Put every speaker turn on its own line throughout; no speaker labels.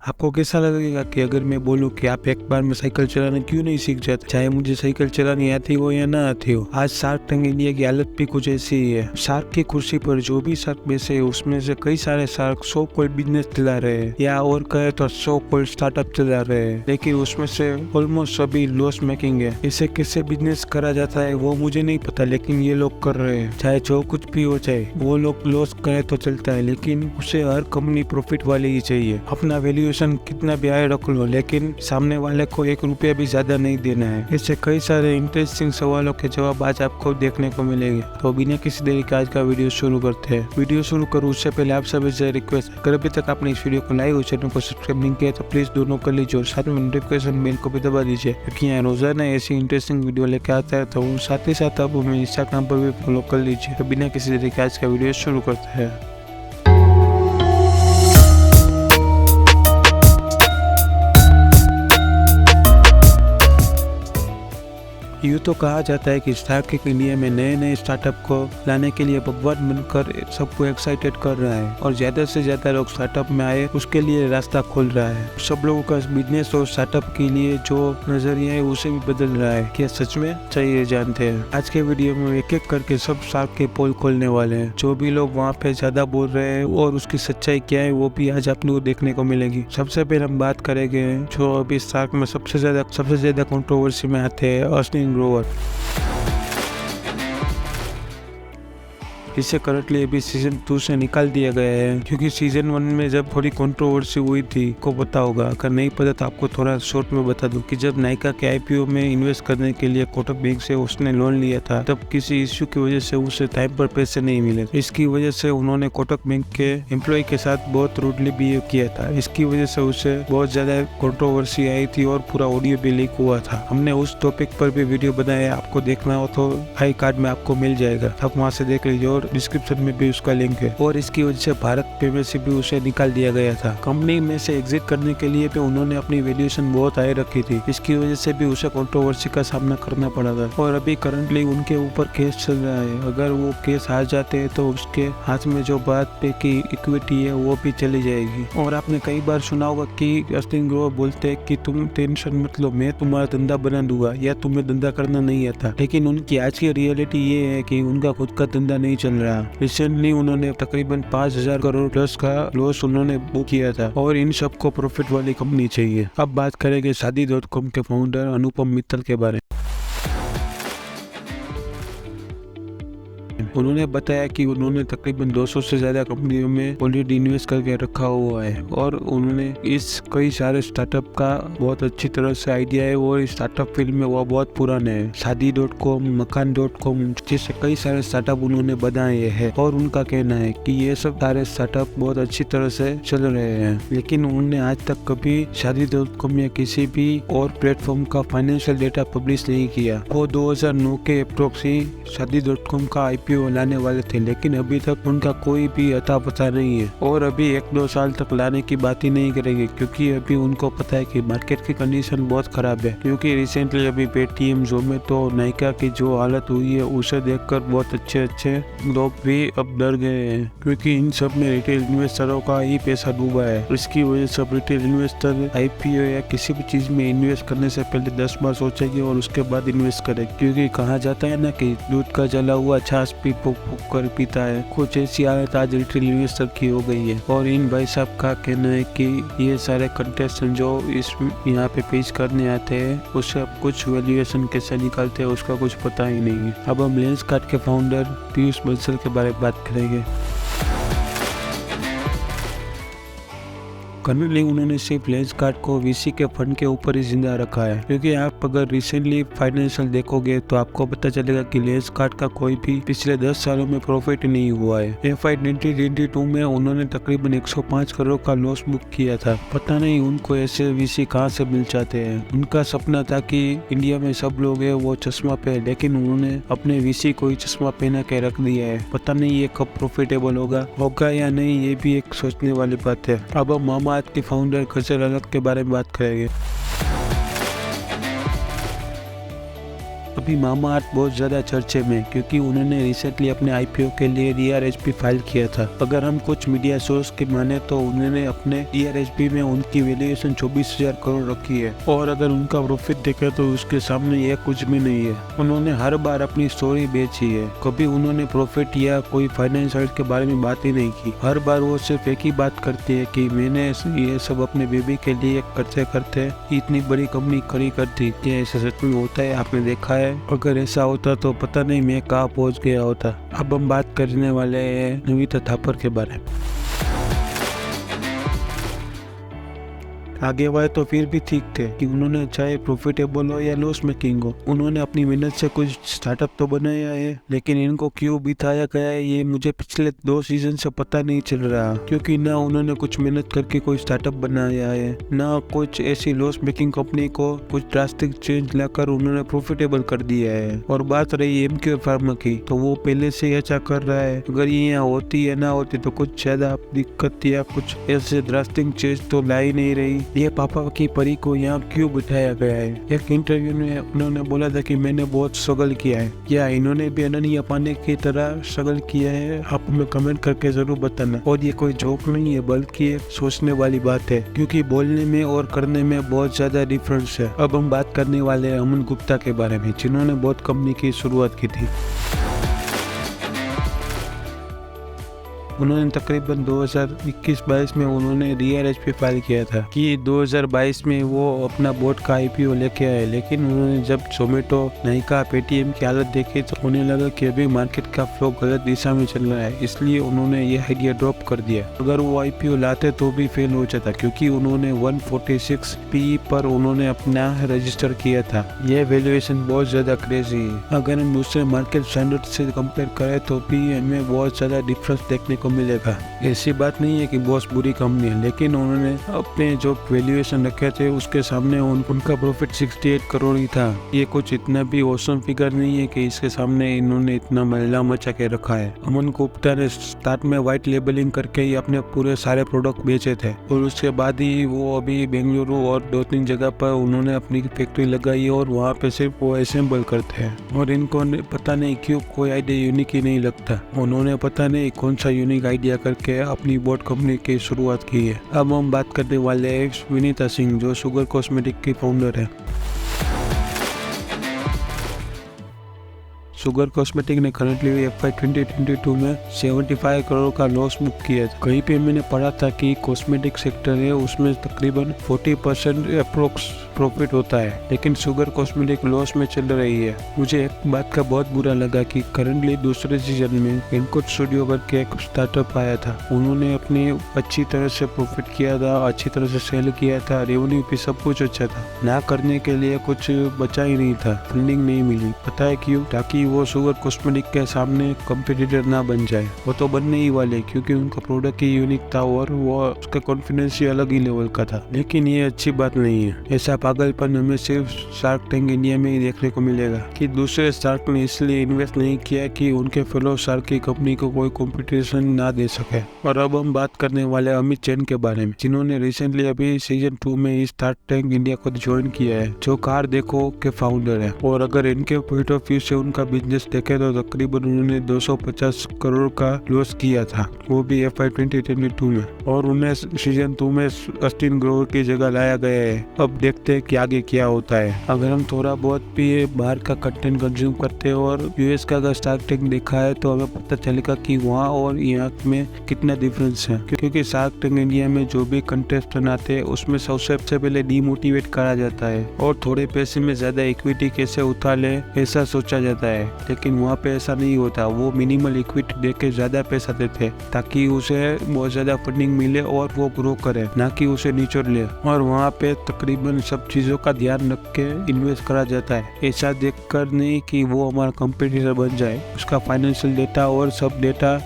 आपको कैसा लगेगा कि अगर मैं बोलूं कि आप एक बार में साइकिल चलाना क्यों नहीं सीख जाते, चाहे मुझे साइकिल चलानी आती हो या ना आती हो। आज शार्क टैंक इंडिया की हालत भी कुछ ऐसी ही है। शार्क की कुर्सी पर जो भी शार्क बैसे उसमें से कई सारे शार्क 100 कोई बिजनेस चला रहे हैं, या और कहे तो 100 कोई स्टार्टअप चला रहे हैं, लेकिन उसमें से ऑलमोस्ट सभी लॉस मेकिंग है। इसे किससे बिजनेस करा जाता है वो मुझे नहीं पता, लेकिन ये लोग कर रहे हैं। चाहे जो कुछ भी हो, चाहे वो लोग लॉस करे तो चलता है, लेकिन उसे हर कंपनी प्रॉफिट वाली ही चाहिए। अपना वैल्यूएशन कितना भी हाई रख लो, लेकिन सामने वाले को 1 रुपया भी ज्यादा नहीं देना है। इससे कई सारे इंटरेस्टिंग सवालों के जवाब आज आपको देखने को मिलेंगे। तो बिना किसी देरी के आज का वीडियो शुरू करते हैं। वीडियो शुरू करूँ उससे पहले आप सभी से रिक्वेस्ट है, अगर अभी तक आपने इस वीडियो को लाइक और चैनल को सब्सक्राइब नहीं किया तो प्लीज दोनों कर लीजिए और साथ में नोटिफिकेशन बेल को भी दबा दीजिए, क्योंकि यहाँ रोजाना ऐसी इंटरेस्टिंग वीडियो लेके आता है। तो साथ ही साथ आप हमें इंस्टाग्राम पर भी फॉलो कर लीजिए। तो बिना किसी देरी के आज का वीडियो शुरू करते हैं। यूँ तो कहा जाता है कि शार्क टैंक इंडिया में नए नए स्टार्टअप को लाने के लिए भगवान बनकर सबको एक्साइटेड कर रहा है, और ज्यादा से ज्यादा लोग स्टार्टअप में आए उसके लिए रास्ता खोल रहा है। सब लोगों का बिजनेस और स्टार्टअप के लिए जो नजरिया है उसे भी बदल रहा है। क्या सच में? चाहिए जानते हैं। आज के वीडियो में एक एक करके सब शार्क के पोल खोलने वाले हैं। जो भी लोग वहाँ पे ज्यादा बोल रहे हैं और उसकी सच्चाई क्या है वो भी आज आपको देखने को मिलेगी। सबसे पहले हम बात करेंगे जो अभी शार्क में सबसे ज्यादा कंट्रोवर्सी में आते हैं, ऑस्टिन ग्रोवर। इसे करंटली अभी सीजन 2 से निकाल दिया गया है, क्योंकि सीजन 1 में जब थोड़ी कंट्रोवर्सी हुई थी, को पता होगा। अगर नहीं पता तो आपको थोड़ा शॉर्ट में बता दूं कि जब नायका के आईपीओ में इन्वेस्ट करने के लिए कोटक बैंक से उसने लोन लिया था, तब किसी इश्यू की वजह से उसे टाइम पर पैसे नहीं मिले। इसकी वजह से उन्होंने कोटक बैंक के एम्प्लॉय के साथ बहुत रूडली बिहेव किया था। इसकी वजह से उसे बहुत ज्यादा कंट्रोवर्सी आई थी और पूरा ऑडियो भी लीक हुआ था। हमने उस टॉपिक पर भी वीडियो बनाया, आपको देखना हो तो हाई कार्ड में आपको मिल जाएगा, आप वहाँ से देख लीजिए और डिस्क्रिप्शन में भी उसका लिंक है। और इसकी वजह से भारत पेमेंट से भी उसे निकाल दिया गया था। कंपनी में से एग्जिट करने के लिए भी उन्होंने अपनी वैल्यूएशन बहुत हाई रखी थी। इसकी वजह से भी उसे कंट्रोवर्सी का सामना करना पड़ा था, और अभी करंटली उनके ऊपर केस चल रहा है। अगर वो केस हार जाते हैं तो उसके हाथ में जो बात पे की इक्विटी है वो भी चली जाएगी। और आपने कई बार सुना होगा कि ऑस्टिन ग्रोवर बोलते हैं कि तुम टेंशन मत लो, मैं तुम्हारा धंधा बना दूंगा, या तुम्हें धंधा करना नहीं आता। लेकिन उनकी आज की रियलिटी ये है कि उनका खुद का धंधा नहीं चल रहा। रिसेंटली उन्होंने तकरीबन 5,000 करोड़ प्लस का लॉस उन्होंने बुक किया था, और इन सबको प्रॉफिट वाली कंपनी चाहिए। अब बात करेंगे शादी.com के फाउंडर अनुपम मित्तल के बारे में। उन्होंने बताया कि उन्होंने तकरीबन 200 से ज्यादा कंपनियों में ऑलरेडी इन्वेस्ट करके रखा हुआ है, और उन्होंने इस कई सारे स्टार्टअप का बहुत अच्छी तरह से आइडिया है, और इस स्टार्टअप फील्ड में वो बहुत पुराने हैं। शादी.com, मकान.com जैसे कई सारे स्टार्टअप उन्होंने बनाए हैं, और उनका कहना है कि ये सब सारे स्टार्टअप बहुत अच्छी तरह से चल रहे हैं। लेकिन उन्होंने आज तक कभी शादी.com या किसी भी और प्लेटफॉर्म का फाइनेंशियल डेटा पब्लिश नहीं किया। वो 2009 के अप्रोक्स ही शादी.com का आईपीओ लाने वाले थे, लेकिन अभी तक उनका कोई भी अता पता नहीं है, और अभी 1-2 साल तक लाने की बात ही नहीं करेंगे, क्योंकि अभी उनको पता है कि मार्केट की कंडीशन बहुत खराब है। क्योंकि रिसेंटली अभी पेटीएम, जोमेटो, नायका की जो हालत हुई है उसे देखकर बहुत अच्छे लोग भी अब डर गए हैं, क्योंकि इन सब में रिटेल इन्वेस्टरों का ही पैसा डूबा है। इसकी वजह से सब रिटेल इन्वेस्टर आईपीओ या किसी भी चीज में इन्वेस्ट करने से पहले 10 बार सोचेंगे और उसके बाद इन्वेस्ट करें, क्योंकि कहा जाता है ना कि दूध का जला हुआ छाछ फूक कर पीता है। कुछ ऐसी हालत आज रिटेल इन्वेस्टर की हो गई है, और इन भाई साहब का कहना है कि ये सारे कंटेस्टेंट जो इस यहाँ पे पेश करने आते हैं उससे अब कुछ वैल्यूएशन कैसे निकालते हैं उसका कुछ पता ही नहीं है। अब हम लेंसकार्ट के फाउंडर पीयूष बंसल के बारे में बात करेंगे। करंटली उन्होंने सिर्फ लेंसकार्ट को वीसी के फंड के ऊपर ही जिंदा रखा है, क्योंकि आप अगर रिसेंटली फाइनेंशियल देखोगे तो आपको पता चलेगा कि लेंसकार्ट का कोई भी पिछले 10 सालों में प्रॉफिट नहीं हुआ है। FY 2022 में उन्होंने तकरीबन 105 करोड़ का लॉस बुक किया था। पता नहीं उनको ऐसे वीसी कहाँ से मिल जाते हैं। उनका सपना था कि इंडिया में सब लोग है वो चश्मा पे, लेकिन उन्होंने अपने वीसी को ही चश्मा पहना के रख दिया है। पता नहीं ये कब प्रॉफिटेबल होगा या नहीं, ये भी एक सोचने वाली बात है। अब हम मामा के फाउंडर खजर अहमद के बारे में बात करेंगे। अभी मामा अर्थ बहुत ज्यादा चर्चे में क्योंकि उन्होंने रिसेंटली अपने आईपीओ के लिए DRHP फाइल किया था। अगर हम कुछ मीडिया सोर्स के माने तो उन्होंने अपने DRHP में उनकी वैल्यूएशन 24,000 करोड़ रखी है और अगर उनका प्रॉफिट देखे तो उसके सामने यह कुछ भी नहीं है। उन्होंने हर बार अपनी स्टोरी बेची है, कभी उन्होंने प्रॉफिट या कोई फाइनेंशियल के बारे में बात ही नहीं की। हर बार वो सिर्फ एक ही बात करती है कि मैंने ये सब अपने बेबी के लिए करते करते इतनी बड़ी कंपनी खड़ी कर दी। क्या ऐसा सच में होता है? आपने देखा है? अगर ऐसा होता तो पता नहीं मैं कहाँ पहुँच गया होता। अब हम बात करने वाले हैं नमिता थापर के बारे में। आगे वाले तो फिर भी ठीक थे कि उन्होंने चाहे प्रॉफिटेबल हो या लॉस मेकिंग हो, उन्होंने अपनी मेहनत से कुछ स्टार्टअप तो बनाया है, लेकिन इनको क्यों बिताया गया है ये मुझे पिछले 2 सीजन से पता नहीं चल रहा। क्योंकि ना उन्होंने कुछ मेहनत करके कोई स्टार्टअप बनाया है, ना कुछ ऐसी लॉस मेकिंग कंपनी को कुछ ड्रास्टिक चेंज लाकर उन्होंने प्रॉफिटेबल कर दिया है। और बात रही MQ फार्मा की, तो वो पहले से अच्छा कर रहा है। अगर ये यहाँ होती या ना होती तो कुछ ज्यादा दिक्कत या कुछ ऐसे ड्रास्टिक चेंज तो ला ही नहीं रही। ये पापा की परी को यहाँ क्यों बिठाया गया है? एक इंटरव्यू में उन्होंने बोला था कि मैंने बहुत स्ट्रगल किया है। क्या इन्होंने भी अनन्या पांडे की तरह स्ट्रगल किया है? आप हमें कमेंट करके जरूर बताना। और ये कोई जोक नहीं है बल्कि एक सोचने वाली बात है, क्योंकि बोलने में और करने में बहुत ज्यादा डिफरेंस है। अब हम बात करने वाले हैं अमन गुप्ता के बारे में, जिन्होंने बहुत कंपनी की शुरुआत की थी। उन्होंने तकरीबन 2021-22 में उन्होंने DRHP फाइल किया था कि 2022 में वो अपना बोर्ड का IPO लेके आए, लेकिन उन्होंने जब जोमेटो, नाइका, पेटीएम की हालत देखी तो उन्हें लगा कि अभी मार्केट का फ्लो गलत दिशा में चल रहा है, इसलिए उन्होंने ये आइडिया ड्रॉप कर दिया। अगर वो IPO लाते तो भी फेल हो जाता, क्योंकि उन्होंने 146 PE पर उन्होंने अपना रजिस्टर किया था। यह वैल्यूएशन बहुत ज्यादा क्रेजी है। अगर हम दूसरे मार्केट स्टैंडर्ड से कंपेयर करें तो भी हमें बहुत ज्यादा डिफरेंस देखने को मिलेगा। ऐसी बात नहीं है कि बॉस बुरी कंपनी है, लेकिन उन्होंने अपने जो वैल्यूएशन रखे थे उसके सामने उनका प्रॉफिट 68 करोड़ ही था। ये कुछ इतना भी औसम फिगर नहीं है कि इसके सामने इन्होंने इतना महिला मचा के रखा है। अमन गुप्ता ने स्टार्ट में व्हाइट लेबलिंग करके ही अपने पूरे सारे प्रोडक्ट बेचे थे और उसके बाद ही वो अभी बेंगलुरु और 2-3 जगह पर उन्होंने अपनी फैक्ट्री लगाई और वहाँ पे सिर्फ वो असेंबल करते हैं। और इनको पता नहीं क्यों कोई आइडिया यूनिक ही नहीं लगता। उन्होंने पता नहीं कौन सा यूनिक आइडिया करके अपनी बोट कंपनी की शुरुआत की है। अब हम बात करने वाले हैं विनीता सिंह, जो शुगर कॉस्मेटिक की फाउंडर है। शुगर कॉस्मेटिक ने करंटली FY 2022 में 75 करोड़ का लॉस बुक किया है। कहीं पे मैंने पढ़ा था कि कॉस्मेटिक सेक्टर है उसमें तकरीबन 40% अप्रोक्स प्रॉफिट होता है, लेकिन शुगर कॉस्मेटिक लॉस में चल रही है। मुझे एक बात का बहुत बुरा लगा कि करंटली दूसरे सीजन में इनकोट स्टूडियो करके एक स्टार्टअप आया था। उन्होंने अपनी अच्छी तरह से प्रॉफिट किया था, अच्छी तरह से सेल किया था, रेवेन्यू भी सब कुछ अच्छा था। ना करने के लिए कुछ बचा ही नहीं था, फंडिंग नहीं मिली। पता है क्यों? ताकि वो शुगर कॉस्मेटिक के सामने कंपटीटर ना बन जाए। वो तो बनने ही वाले, क्योंकि उनका प्रोडक्ट ही यूनिक था और वो उसका कॉन्फिडेंस ही अलग ही लेवल का था। लेकिन ये अच्छी बात नहीं है। ऐसा पागलपन हमें सिर्फ शार्क टैंक इंडिया में ही देखने को मिलेगा कि दूसरे शार्क ने इसलिए इन्वेस्ट नहीं किया कि उनके फेलो शार्क की कंपनी को कोई कंपटीशन ना दे सके। और अब हम बात करने वाले अमित जैन के बारे में, जिन्होंने रिसेंटली अभी सीजन 2 में इस शार्क टैंक इंडिया को ज्वाइन किया है, जो कार देखो के फाउंडर है। और अगर इनके पॉइंट ऑफ व्यू से उनका बिजनेस देखे तो तकरीबन उन्होंने 250 करोड़ का लॉस किया था, वो भी FY 2022 में। और उन्हें सीजन 2 में अस्टिन ग्रोवर की जगह लाया गया है। अब देखते हैं कि आगे क्या होता है। अगर हम थोड़ा बहुत भी बाहर का कंटेंट कंज्यूम करते हैं और US का अगर शार्क टैंक देखा है तो हमें पता चलेगा कि वहाँ और यहाँ में कितना डिफरेंस है। क्योंकि शार्क टैंक इंडिया में जो भी कंटेस्टेंट आते हैं उसमें सबसे पहले डीमोटिवेट करा जाता है और थोड़े पैसे में ज्यादा इक्विटी कैसे उठा ले ऐसा सोचा जाता है। लेकिन वहाँ पे ऐसा नहीं होता, वो मिनिमल इक्विटी देके ज्यादा पैसा देते ताकि उसे बहुत ज्यादा फंडिंग मिले और वो ग्रो करे, ना कि उसे निचोड़ ले। और वहाँ पे तकरीबन सब चीजों का ध्यान रख के इन्वेस्ट करा जाता है। ऐसा देखकर नहीं कि वो हमारा कंपटीटर बन जाए। उसका फाइनेंशियल डेटा और सब डेटा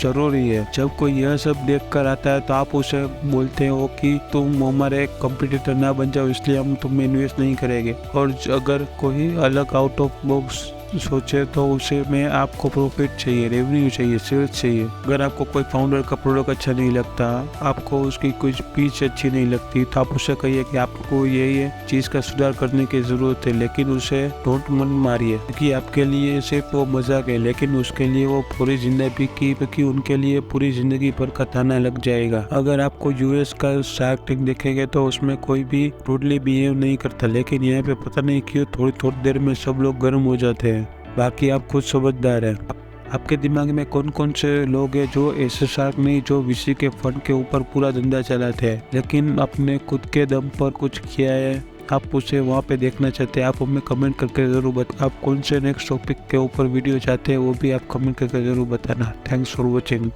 जरूरी है। जब कोई यह सब देख कर आता है तो आप उसे बोलते हो कि तुम हमारे कंपटीटर ना बन जाओ, इसलिए हम तुम्हें इन्वेस्ट नहीं करेंगे। और अगर कोई अलग आउट ऑफ बॉक्स सोचे तो उसे में आपको प्रॉफिट चाहिए, रेवेन्यू चाहिए, सेल्स चाहिए। अगर आपको कोई फाउंडर का प्रोडक्ट अच्छा नहीं लगता, आपको उसकी कुछ पिच अच्छी नहीं लगती, तो आप उसे कहिए कि आपको ये चीज का सुधार करने की जरूरत है, लेकिन उसे डोंट मन मारिए, क्योंकि आपके लिए सिर्फ वो मजाक है, लेकिन उसके लिए वो पूरी जिंदगी की, क्योंकि उनके लिए पूरी जिंदगी भर का ताना लग जाएगा। अगर आपको यूएस का शार्क टैंक देखेंगे तो उसमें कोई भी रूडली बिहेव नहीं करता, लेकिन यहाँ पे पता नहीं क्यों थोड़ी देर में सब लोग गर्म हो जाते हैं। बाकी आप खुद समझदार हैं। आपके दिमाग में कौन कौन से लोग हैं जो ऐसे शार्क नहीं, जो वीसी के फंड के ऊपर पूरा धंधा चलाते हैं, लेकिन अपने खुद के दम पर कुछ किया है, आप उसे वहाँ पे देखना चाहते हैं? आप हमें कमेंट करके जरूर बताएं। आप कौन से नेक्स्ट टॉपिक के ऊपर वीडियो चाहते हैं वो भी आप कमेंट करके जरूर बताना। Thanks for watching.